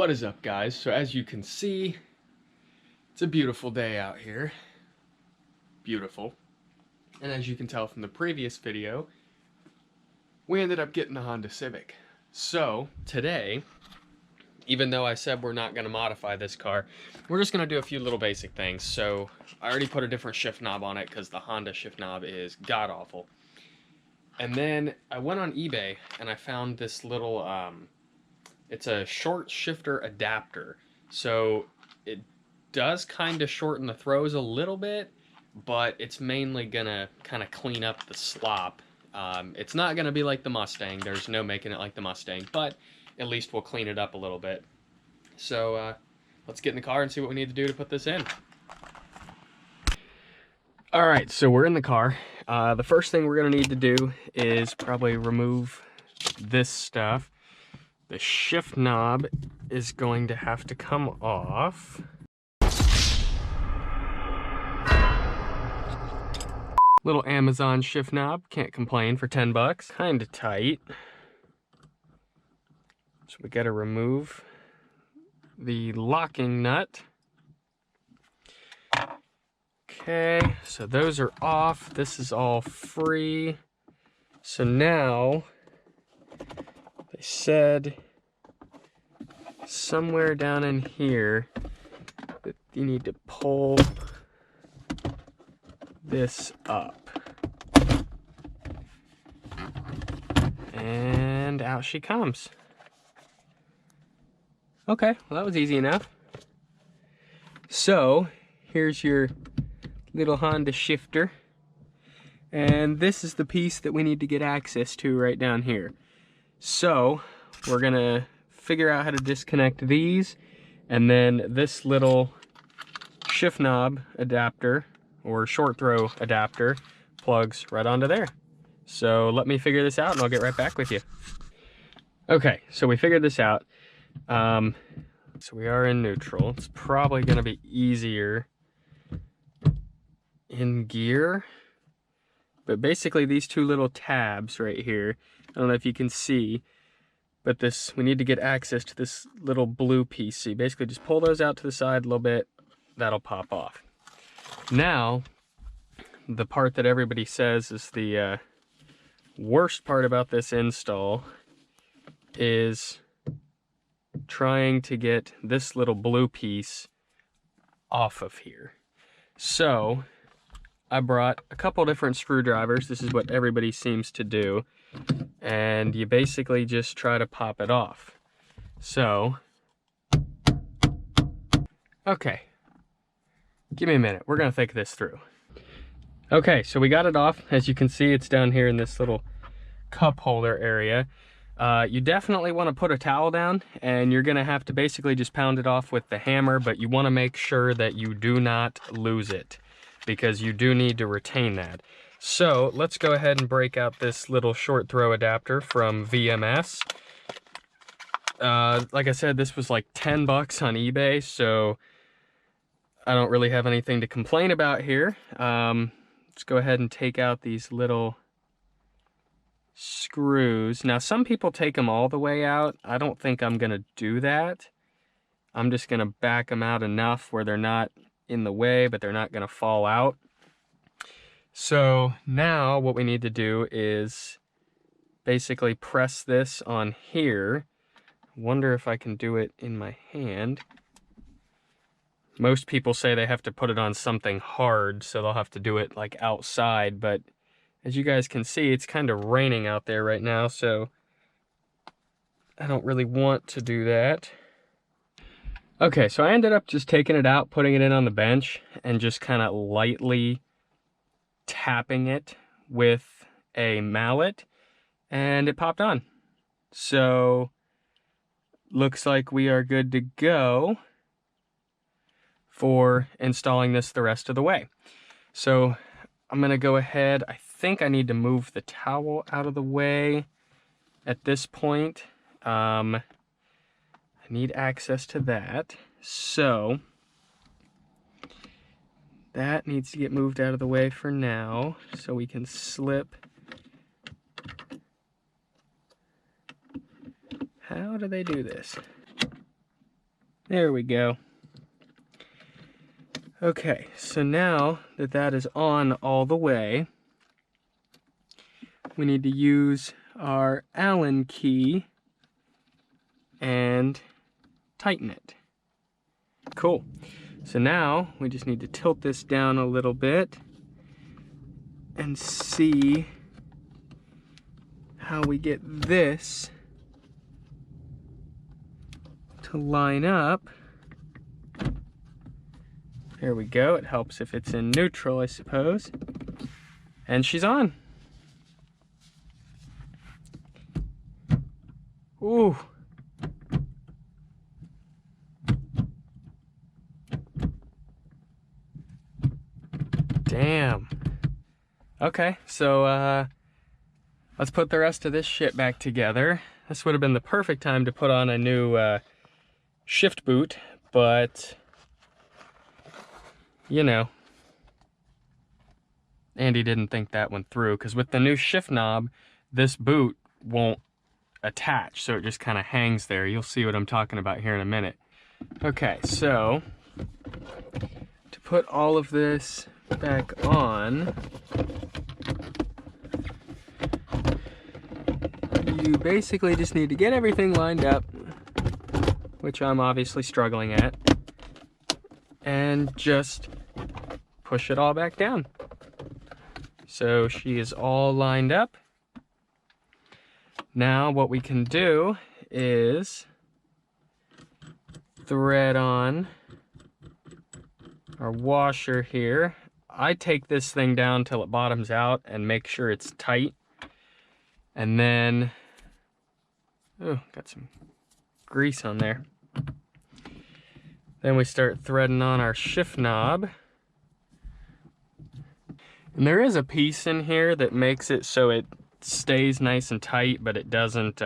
What is up, guys? So as you can see, it's a beautiful day out here. Beautiful. And as you can tell from the previous video, we ended up getting a Honda Civic. So today, even though I said we're not going to modify this car, we're just going to do a few little basic things. So I already put a different shift knob on it because the Honda shift knob is god-awful. And then I went on eBay and I found this little, it's a short shifter adapter. So it does kind of shorten the throws a little bit, but it's mainly gonna kind of clean up the slop. It's not gonna be like the Mustang. There's no making it like the Mustang, but at least we'll clean it up a little bit. So let's get in the car and see what we need to do to put this in. All right, so we're in the car. The first thing we're gonna need to do is probably remove this stuff. The shift knob is going to have to come off. Little Amazon shift knob, can't complain for 10 bucks. Kinda tight. So we gotta remove the locking nut. Okay, so those are off. This is all free. So now, they said somewhere down in here that you need to pull this up. And out she comes. Okay, well that was easy enough. So, here's your little Honda shifter. And this is the piece that we need to get access to right down here. So, we're gonna figure out how to disconnect these, and then this little shift knob adapter, or short throw adapter, plugs right onto there. So let me figure this out and I'll get right back with you. Okay, so we figured this out. So we are in neutral. It's probably gonna be easier in gear. But basically these two little tabs right here, I don't know if you can see, but we need to get access to this little blue piece. So you basically just pull those out to the side a little bit, that'll pop off. Now, the part that everybody says is the worst part about this install is trying to get this little blue piece off of here. So, I brought a couple different screwdrivers. This is what everybody seems to do. And you basically just try to pop it off. So, okay. Give me a minute, we're gonna think this through. Okay, so we got it off. As you can see, it's down here in this little cup holder area. You definitely wanna put a towel down, and you're gonna have to basically just pound it off with the hammer, but you wanna make sure that you do not lose it, because you do need to retain that. So let's go ahead and break out this little short throw adapter from PMAS. Like I said, this was like 10 bucks on eBay, so I don't really have anything to complain about here. Let's go ahead and take out these little screws. Now, some people take them all the way out. I don't think I'm gonna do that. I'm just gonna back them out enough where they're not in the way, but they're not gonna fall out. So now what we need to do is basically press this on here. Wonder if I can do it in my hand. Most people say they have to put it on something hard, so they'll have to do it like outside, but as you guys can see, it's kind of raining out there right now, so I don't really want to do that. Okay, so I ended up just taking it out, putting it in on the bench, and just kind of lightly tapping it with a mallet, and it popped on. So, looks like we are good to go for installing this the rest of the way. So, I'm gonna go ahead, I think I need to move the towel out of the way at this point. I need access to that, so that needs to get moved out of the way for now so we can slip. How do they do this? There we go. Okay, so now that that is on all the way, we need to use our Allen key and tighten it. Cool. So now we just need to tilt this down a little bit and see how we get this to line up. There we go. It helps if it's in neutral, I suppose. And she's on. Ooh. Damn. Okay, so let's put the rest of this shit back together. This would have been the perfect time to put on a new shift boot, but you know, Andy didn't think that went through, because with the new shift knob, this boot won't attach, so it just kind of hangs there. You'll see what I'm talking about here in a minute. Okay, so to put all of this back on, you basically just need to get everything lined up, which I'm obviously struggling at, and just push it all back down. So she is all lined up. Now what we can do is thread on our washer here. I take this thing down till it bottoms out and make sure it's tight. And then, oh, got some grease on there. Then we start threading on our shift knob. And there is a piece in here that makes it so it stays nice and tight, but it doesn't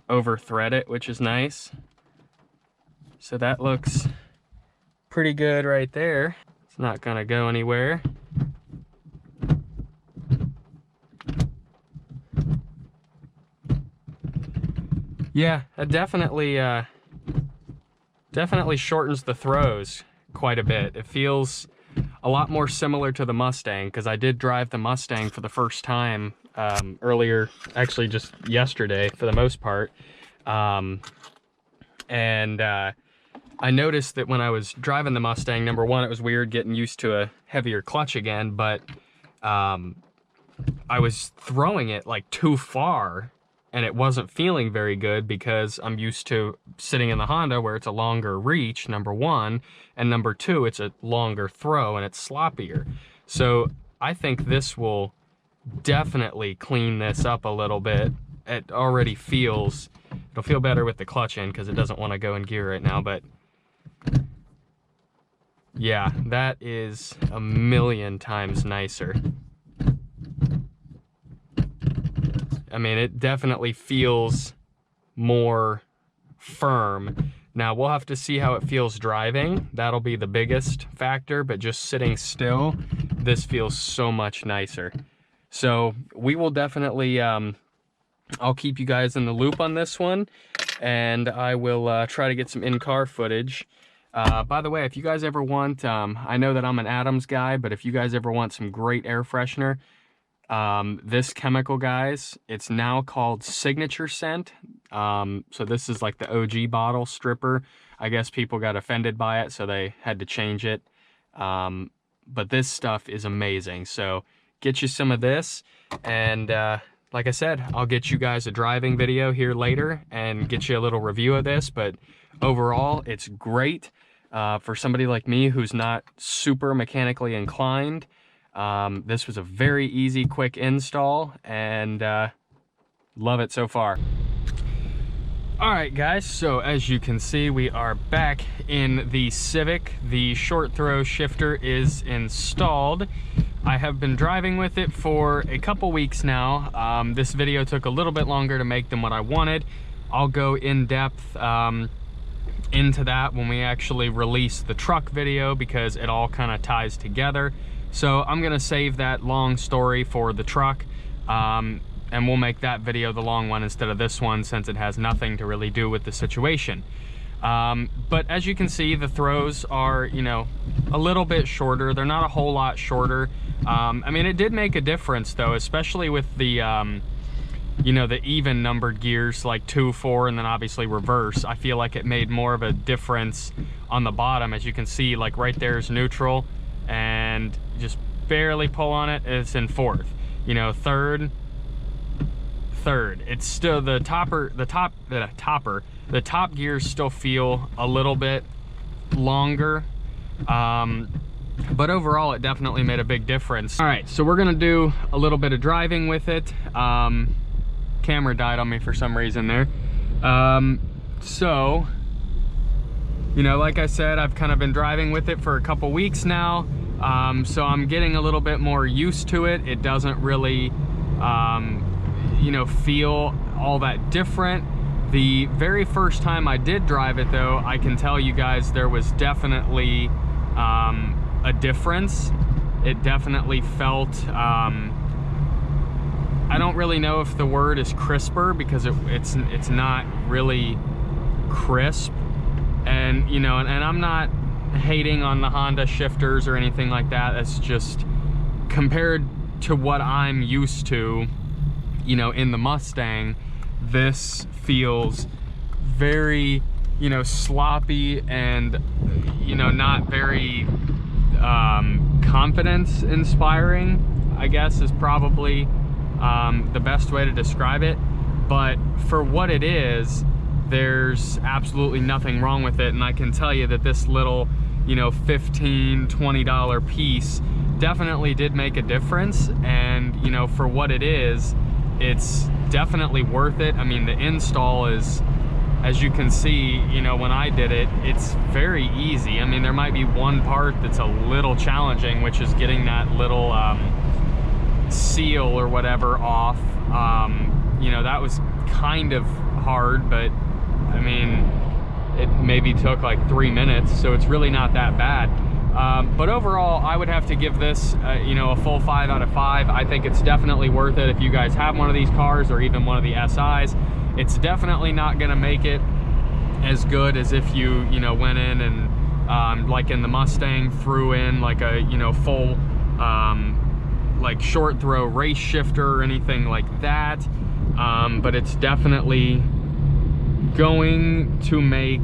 over thread it, which is nice. So that looks pretty good right there. It's not gonna go anywhere. Yeah, it definitely shortens the throws quite a bit. It feels a lot more similar to the Mustang, because I did drive the Mustang for the first time earlier, actually just yesterday for the most part. I noticed that when I was driving the Mustang, number one, it was weird getting used to a heavier clutch again, but I was throwing it like too far and it wasn't feeling very good, because I'm used to sitting in the Honda where it's a longer reach, number one, and number two, it's a longer throw and it's sloppier. So I think this will definitely clean this up a little bit. It already feels, it'll feel better with the clutch in because it doesn't want to go in gear right now, but yeah, that is a million times nicer. I mean, it definitely feels more firm. Now, we'll have to see how it feels driving. That'll be the biggest factor, but just sitting still, this feels so much nicer. So we will definitely, I'll keep you guys in the loop on this one, and I will try to get some in-car footage. By the way, if you guys ever want, I know that I'm an Adams guy, but if you guys ever want some great air freshener, this chemical, guys, it's now called Signature Scent. So this is like the OG bottle stripper. I guess people got offended by it, so they had to change it. But this stuff is amazing. So get you some of this, and like I said, I'll get you guys a driving video here later and get you a little review of this. But overall, it's great for somebody like me who's not super mechanically inclined. This was a very easy, quick install, and love it so far. All right, guys, so as you can see, we are back in the Civic. The short throw shifter is installed. I have been driving with it for a couple weeks now. This video took a little bit longer to make than what I wanted. I'll go in depth into that when we actually release the truck video, because it all kind of ties together. So I'm gonna save that long story for the truck, and we'll make that video the long one instead of this one, since it has nothing to really do with the situation. But as you can see, the throws are, you know, a little bit shorter. They're not a whole lot shorter. I mean, it did make a difference though, especially with the, you know, the even numbered gears like 2, 4, and then obviously reverse. I feel like it made more of a difference on the bottom. As you can see, like right there is neutral, and just barely pull on it, it's in 4th. You know, 3rd, it's still the top gears still feel a little bit longer, but overall it definitely made a big difference. All right, so we're gonna do a little bit of driving with it. Camera died on me for some reason there. So, you know, like I said, I've kind of been driving with it for a couple weeks now. So I'm getting a little bit more used to it. It doesn't really, you know, feel all that different. The very first time I did drive it though, I can tell you guys there was definitely a difference. It definitely felt, I don't really know if the word is crisper, because it's not really crisp. And, you know, and I'm not hating on the Honda shifters or anything like that. It's just compared to what I'm used to, you know, in the Mustang, this feels very, you know, sloppy and, you know, not very confidence inspiring, I guess is probably the best way to describe it. But for what it is, there's absolutely nothing wrong with it. And I can tell you that this little, you know, $15, $20 piece definitely did make a difference. And, you know, for what it is, it's definitely worth it. I mean, the install is, as you can see, you know, when I did it, it's very easy. I mean, there might be one part that's a little challenging, which is getting that little seal or whatever off. You know, that was kind of hard, but I mean, it maybe took like 3 minutes, so it's really not that bad. But overall, I would have to give this, you know, a full 5 out of 5. I think it's definitely worth it if you guys have one of these cars or even one of the SIs. It's definitely not going to make it as good as if you know, went in and, like in the Mustang, threw in like a, you know, full, like short throw race shifter or anything like that. But it's definitely going to make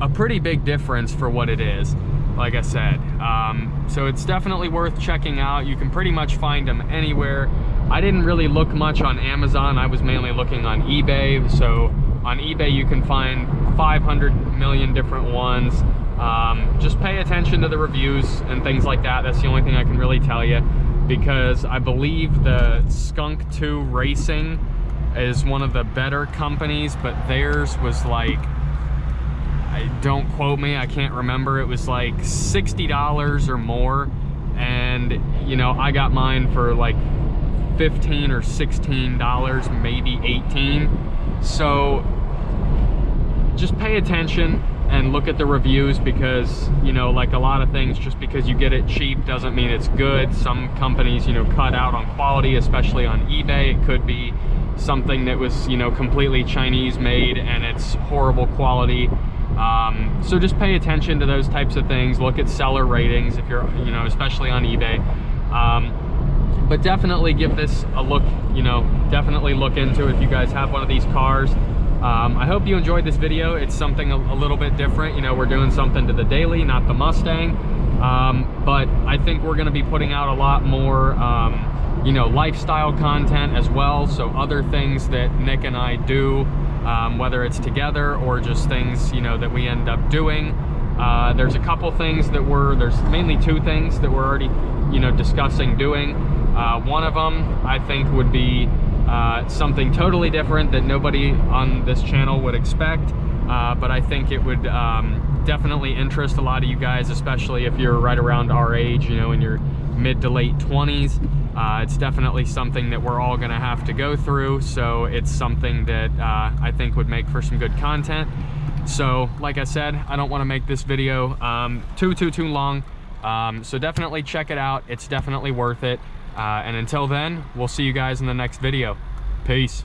a pretty big difference for what it is, like I said. So it's definitely worth checking out. You can pretty much find them anywhere. I didn't really look much on Amazon. I was mainly looking on eBay. So on eBay you can find 500 million different ones. Just pay attention to the reviews and things like that. That's the only thing I can really tell you, because I believe the Skunk 2 Racing is one of the better companies, but theirs was like, don't quote me, I can't remember, it was like $60 or more. And, you know, I got mine for like $15 or $16, maybe $18. So just pay attention and look at the reviews, because, you know, like a lot of things, just because you get it cheap doesn't mean it's good. Some companies, you know, cut out on quality, especially on eBay. It could be something that was, you know, completely Chinese made and it's horrible quality. So just pay attention to those types of things. Look at seller ratings if you're, you know, especially on eBay. But definitely give this a look, you know, definitely look into it if you guys have one of these cars. I hope you enjoyed this video. It's something a little bit different. You know, we're doing something to the daily, not the Mustang. But I think we're going to be putting out a lot more, you know, lifestyle content as well. So other things that Nick and I do, whether it's together or just things, you know, that we end up doing. There's a couple things that there's mainly 2 things that we're already, you know, discussing doing. One of them I think would be something totally different that nobody on this channel would expect, but I think it would definitely interest a lot of you guys, especially if you're right around our age, you know, in your mid to late 20s. It's definitely something that we're all gonna have to go through, so it's something that I think would make for some good content. So like I said, I don't want to make this video too long, so definitely check it out. It's definitely worth it. And until then, we'll see you guys in the next video. Peace.